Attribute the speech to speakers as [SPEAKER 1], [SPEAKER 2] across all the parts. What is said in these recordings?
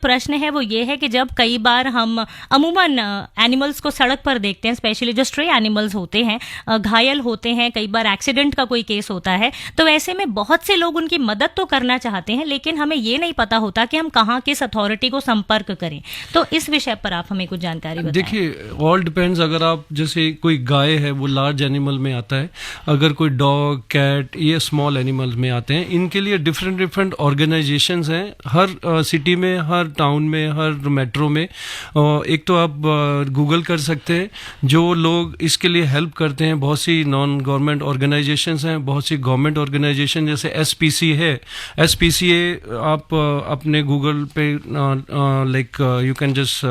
[SPEAKER 1] प्रश्न है वो ये है कि जब कई बार हम अमूमन एनिमल्स को सड़क पर देखते हैं, स्पेशली जो स्ट्रे एनिमल्स होते हैं, घायल होते हैं, कई बार एक्सीडेंट का कोई केस होता है, तो ऐसे में बहुत से लोग उनकी मदद तो करना चाहते हैं, लेकिन हमें ये नहीं पता होता कि हम कहाँ किस अथॉरिटी को संपर्क करें। तो इस विषय पर आप हमें कुछ जानकारी बताएं।
[SPEAKER 2] देखिए, ऑल डिपेंड्स। अगर आप जैसे कोई गाय है वो लार्ज एनिमल में आता है, अगर कोई डॉग, कैट, ये स्मॉल एनिमल्स में आते हैं। इनके लिए डिफरेंट डिफरेंट ऑर्गेनाइजेशंस हैं हर सिटी में, हर टाउन में, हर मेट्रो में। एक तो आप गूगल कर सकते हैं, जो लोग इसके लिए हेल्प करते हैं। बहुत सी नॉन गवर्नमेंट ऑर्गेनाइजेशंस हैं, बहुत सी गवर्नमेंट ऑर्गेनाइजेशन, जैसे एसपीसी है। एसपीसीए आप अपने गूगल पे like you can just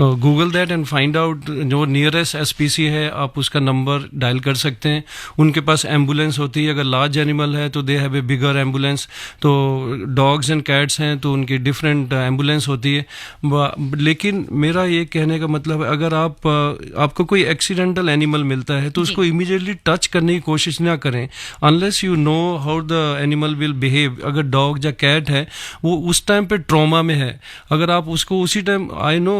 [SPEAKER 2] Google that and find out जो नियरेस्ट एसपीसी है, आप उसका नंबर डायल कर सकते हैं। उनके पास एम्बुलेंस होती है। अगर लार्ज एनिमल है तो they have a bigger ambulance. तो डॉग्स एंड कैट्स हैं तो उनकी डिफरेंट एम्बुलेंस होती है। लेकिन मेरा ये कहने का मतलब है, अगर आपको कोई एक्सीडेंटल एनिमल मिलता है तो उसको इमीडिएटली टच करने की कोशिश ना करें unless you know how the animal will behave. अगर डॉग या कैट है वो उस टाइम पे ट्रॉमा में है, अगर आप उसको उसी time, I know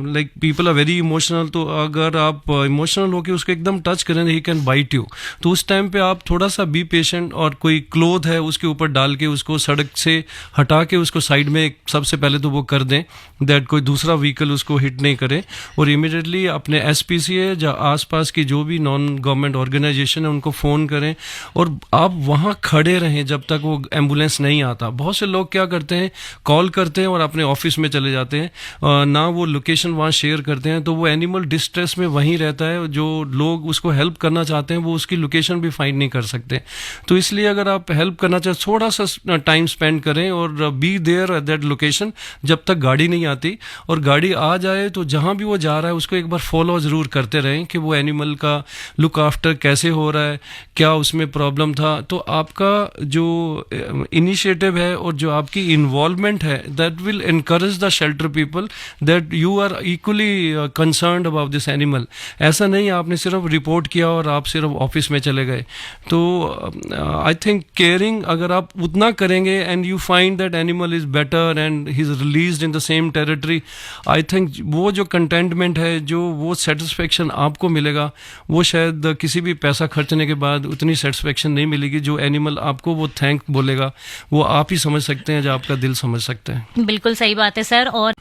[SPEAKER 2] like people are very emotional, तो अगर आप इमोशनल होकर उसको एकदम टच करें, ही कैन बाइट यू। तो उस टाइम पे आप थोड़ा सा बी पेशेंट, और कोई क्लोथ है उसके ऊपर डाल के उसको सड़क से हटा के उसको साइड में सबसे पहले तो वो कर दें, दैट कोई दूसरा व्हीकल उसको हिट नहीं करे। और इमीडिएटली अपने एसपीसीए या आसपास की जो भी नॉन गवर्नमेंट ऑर्गेनाइजेशन है उनको फ़ोन करें, और आप वहाँ खड़े रहें जब तक वो एम्बुलेंस नहीं आता। बहुत से लोग क्या करते हैं, कॉल करते हैं और अपने ऑफिस में चले जाते हैं, ना वो लोकेशन वहाँ शेयर करते हैं, तो वो एनिमल डिस्ट्रेस में वहीं रहता है। जो लोग उसको हेल्प करना चाहते हैं वो उसकी लोकेशन भी फाइंड नहीं कर सकते। तो इसलिए अगर आप हेल्प करना चाहते, थोड़ा सा टाइम स्पेंड करें और be there at that location जब तक गाड़ी नहीं आती। और गाड़ी आ जाए तो जहाँ भी वो जा रहा है उसको एक बार फॉलो ज़रूर करते रहें कि वो एनिमल का लुक आफ्टर कैसे हो रहा है, क्या उसमें प्रॉब्लम था। तो आपका जो इनिशिएटिव है और जो आपकी इन्वॉल्वमेंट है, that will encourage the shelter people that you are equally concerned about this animal. ऐसा नहीं आपने सिर्फ रिपोर्ट किया और आप सिर्फ ऑफिस में चले गए। तो आई थिंक केयरिंग अगर आप उतना करेंगे and you find that animal is better and he is released in the same territory, I think वो जो कंटेंटमेंट है, जो वो सेटिस्फेक्शन आपको मिलेगा, वो शायद किसी भी पैसा खर्चने के बाद उतनी सेटिस्फेक्शन नहीं मिलेगी। जो एनिमल आपको वो थैंक बोलेगा वो आप ही समझ सकते हैं, जो आपका दिल समझ सकते हैं।
[SPEAKER 1] बिल्कुल सही बात है सर। और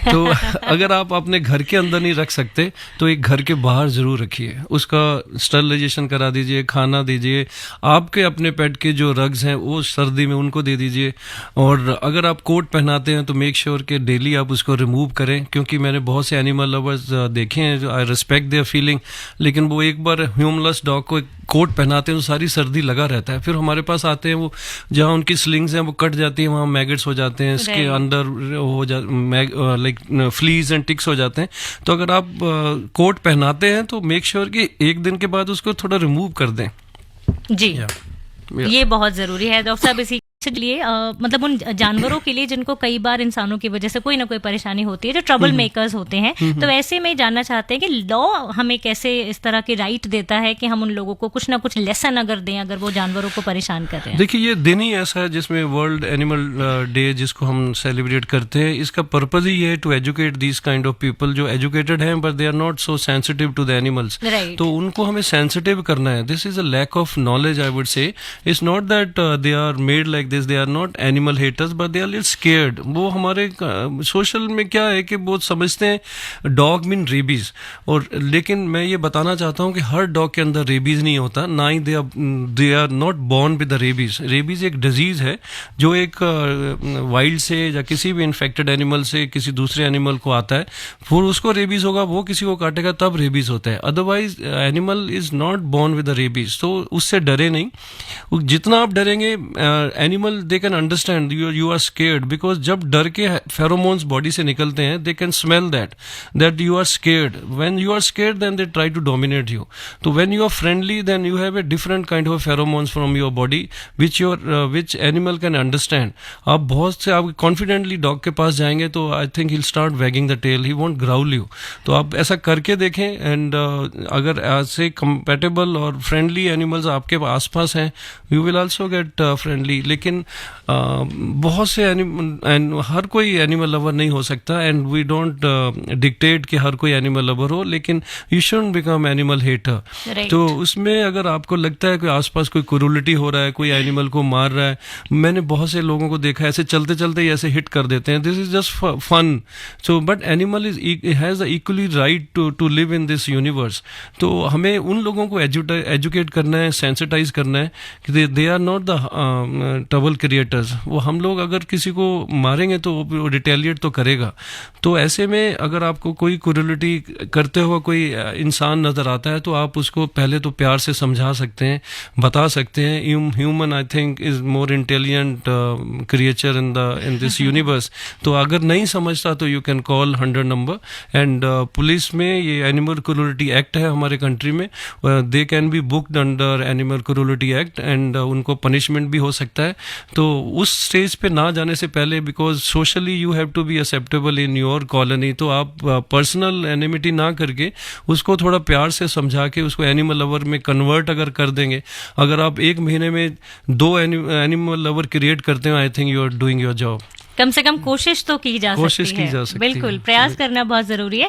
[SPEAKER 2] तो अगर आप अपने घर के अंदर नहीं रख सकते तो एक घर के बाहर जरूर रखिए, उसका स्टरलाइजेशन करा दीजिए, खाना दीजिए। आपके अपने पेट के जो रग्स हैं वो सर्दी में उनको दे दीजिए। और अगर आप कोट पहनाते हैं तो मेक श्योर कि डेली आप उसको रिमूव करें, क्योंकि मैंने बहुत से एनिमल लवर्स देखे हैं, आई रिस्पेक्ट देयर फीलिंग, लेकिन वो एक बार ह्यूमनलेस डॉग को कोट पहनाते हैं तो सारी सर्दी लगा रहता है। फिर हमारे पास आते हैं, वो जहाँ उनकी स्लिंग्स हैं वो कट जाती है, वहाँ मैगट्स हो जाते हैं, इसके अंदर हो लाइक फ्लीज एंड टिक्स हो जाते हैं। तो अगर आप कोट पहनाते हैं तो मेक श्योर कि एक दिन के बाद उसको थोड़ा रिमूव कर दें।
[SPEAKER 1] जी ये बहुत जरूरी है डॉक्टर साहब। इसी लिए मतलब उन जानवरों के लिए जिनको कई बार इंसानों की वजह से कोई ना कोई परेशानी होती है, जो ट्रबल मेकर्स होते हैं, तो ऐसे में जानना चाहते हैं कि लॉ हमें कैसे इस तरह की राइट देता है कि हम उन लोगों को कुछ ना कुछ लेसन अगर दें, अगर वो जानवरों को परेशान कर रहे हैं।
[SPEAKER 2] देखिए, ये दिन ही ऐसा है जिसमें वर्ल्ड एनिमल डे जिसको हम सेलिब्रेट करते हैं, इसका पर्पज ही है to educate this kind of people जो एजुकेटेड हैं but they are not so sensitive to the animals. तो उनको हमें सेंसिटिव करना है। This is a lack of knowledge, I would say. It's not that they are made like this, they are not animal haters but they are little scared. वो हमारे social में क्या है कि वो समझते हैं डॉग मीन रेबीज, और लेकिन मैं ये बताना चाहता हूँ कि हर डॉग के अंदर रेबीज नहीं होता, ना ही they are not born with the rabies. Rabies एक डिजीज है जो एक वाइल्ड से या किसी भी इन्फेक्टेड एनिमल से किसी दूसरे एनिमल को आता है, फिर उसको रेबीज होगा, वो किसी को काटेगा तब रेबीज होता है। Otherwise animal is not born with the rabies. तो उससे डरे नहीं, जितना आप डरेंगे animal they can understand you are scared, because जब डर के फेरोमोन्स बॉडी से निकलते हैं they can smell that you are scared. When you are scared then they try to dominate you. तो when you are friendly then you have a different kind of pheromones from your body which animal can understand. आप बहुत से आप confidently dog के पास जाएंगे तो I think he start wagging the tail, he won't growl you. तो आप ऐसा करके देखें, एंड अगर ऐसे कंपेटेबल और फ्रेंडली एनिमल्स आपके आसपास हैं you will also get friendly. लेकिन लेकिन बहुत से हर कोई एनिमल लवर नहीं हो सकता, एंड वी डोंट डिक्टेट कि हर कोई एनिमल लवर हो, लेकिन you shouldn't become animal hater.
[SPEAKER 1] Right.
[SPEAKER 2] तो उसमें अगर आपको लगता है कि आसपास कोई क्रूरलिटी हो रहा है, कोई एनिमल को मार रहा है, मैंने बहुत से लोगों को देखा है ऐसे चलते चलते ही ऐसे हिट कर देते हैं, this is just fun. So but animal is has the equally right to live in this universe. तो हमें उन लोगों को एजुकेट करना है, सेंसिटाइज करना है कि they are not the trouble creators. वो हम लोग अगर किसी को मारेंगे तो वो रिटेलिएट तो करेगा। तो ऐसे में अगर आपको कोई क्रूरलिटी करते हुए कोई इंसान नजर आता है तो आप उसको पहले तो प्यार से समझा सकते हैं, बता सकते हैं। Human I think is more intelligent creature in this universe. तो अगर नहीं समझता तो you can call 100 number, and police में ये एनिमल क्रूरलिटी एक्ट है हमारे कंट्री में, they can be booked under animal क्रूरलिटी act, and उनको पनिशमेंट भी हो सकता है। तो उस स्टेज पे ना जाने से पहले, because socially you have to be acceptable in your colony, तो आप पर्सनल एनिमिटी ना करके उसको थोड़ा प्यार से समझा के उसको एनिमल लवर में कन्वर्ट अगर कर देंगे, अगर आप एक महीने में 2 एनिमल लवर क्रिएट करते हो, I think you are doing your job.
[SPEAKER 1] कम से कम कोशिश तो की जा सकती है।
[SPEAKER 2] कोशिश की जा सकती है।
[SPEAKER 1] बिल्कुल, प्रयास करना बहुत जरूरी है।